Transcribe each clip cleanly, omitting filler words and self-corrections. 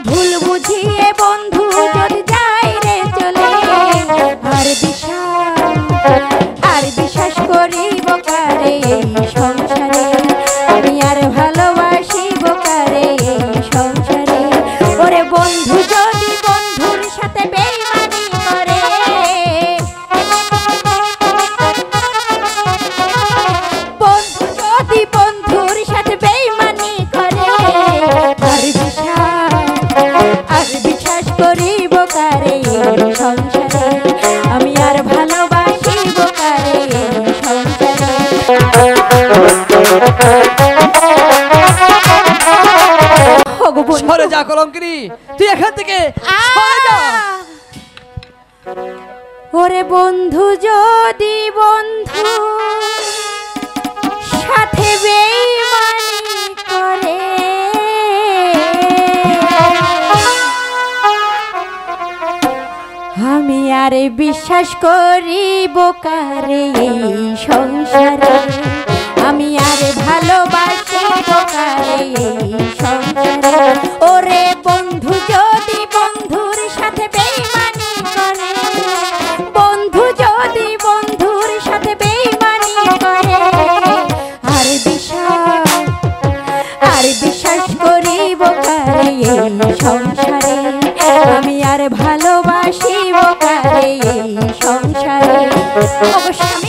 ভুল বুঝিয়ে বন্ধু যদি যায় রে চলে, আর বিশ্বাস করিব কারে এই সংসারে, আমি আর ভালোবাসিব কারে এই সংসারে। ওরে বন্ধু যদি বন্ধুর সাথে বেইমানি করে, বন্ধু যদি বন্ধুর সাথে বেইমানি করে, আর বিশ্বাস করিব কারে এই সংসারে, আমি আর ভালোবাসিব কারে এই সংসারে। সরে যা কলঙ্কিনী, তুই এখান থেকে সরে যা। ওরে বন্ধু যদি বন্ধু সাথে বেইমানি করে, আমি আর বিশ্বাস করিব কারে এই সংসারে, আমি আর ভালোবাসিব কারে এই সংসারে। ওরে বন্ধু যদি বন্ধুর সাথে বেইমানি করে, বন্ধু যদি বন্ধুর সাথে বেইমানি করে, আর বিশ্বাস করিব কারে এই সংসারে, আমি আর ভালোবাসিব কারে এই সংসারে। অবশ্যই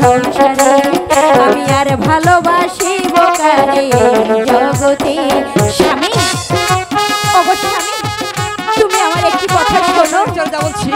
সংসারে, আমি আর ভালোবাসিব কারে জগতে। স্বামী, অবশ্যই স্বামী, তুমি আমার একটি কথা শোনো। যা বলছি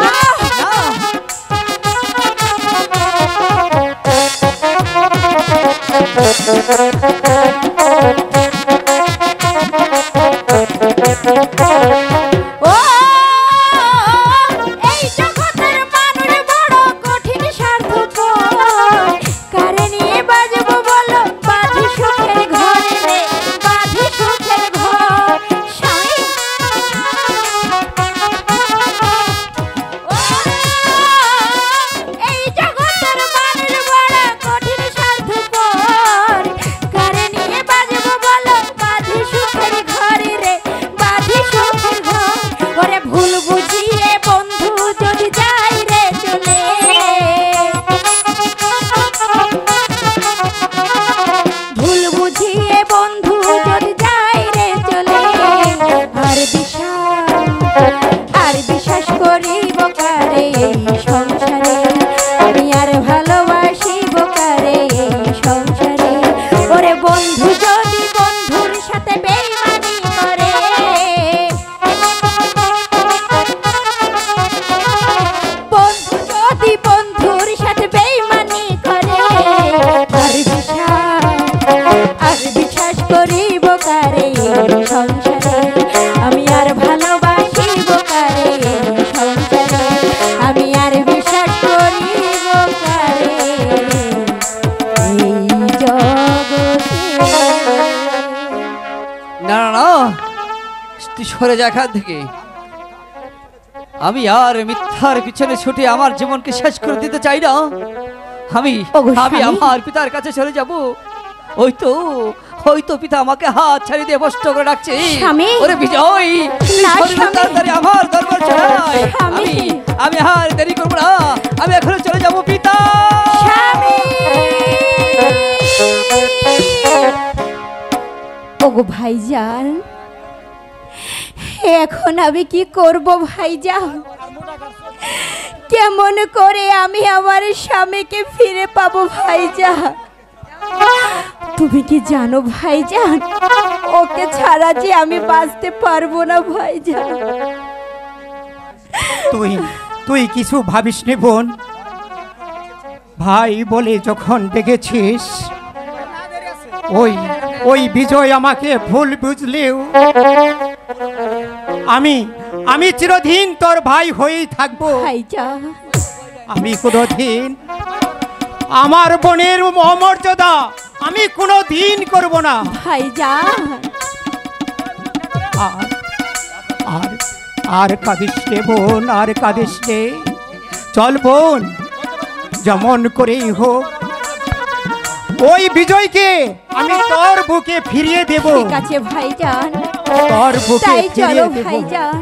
সরে যা এখান থেকে। আমি আর মিথ্যার পিছনে ছুটে আমার জীবনকে শেষ করে দিতে চাই না। আমি আমার পিতার কাছে চলে যাব। ওই তো পিতা আমাকে হাত ছাড়িয়ে দিয়ে বস্ত্র করে ডাকছে। ওরে বিজয়, তাড়াতাড়ি আমার দরবার চলে আয়। আমি আর দেরি করব না, আমি এখন চলে ওগো ভাইজান, এখন আমি কি করব ভাইজান? কেমন করে আমি আমার স্বামীকে ফিরে পাবো ভাইজান? তুমি কি জানো ভাইজান, ওকে ছাড়া যে আমি বাঁচতে পারবো না ভাইজান। তুই তুই কিছু ভাবিস নি বোন। ভাই বলে যখন ডেকেছিস, ওই ওই বিজয় আমাকে ভুল বুঝলেও আমি চিরদিন তোর ভাই হয়েই থাকবো ভাইজান। আমি কোনোদিন আমার বোনের অমর্যাদা আমি কোনোদিন করব না ভাইজান। আর আর আর কাঁদিস রে বোন, আর কাঁদিস রে। চল বোন, যেমন করেই হোক ওই বিজয়কে আমি তোর বুকে ফিরিয়ে দেব। ঠিক আছে ভাইজান, তোর বুকে তাই ফিরিয়ে চলো দেব। ভাইজান।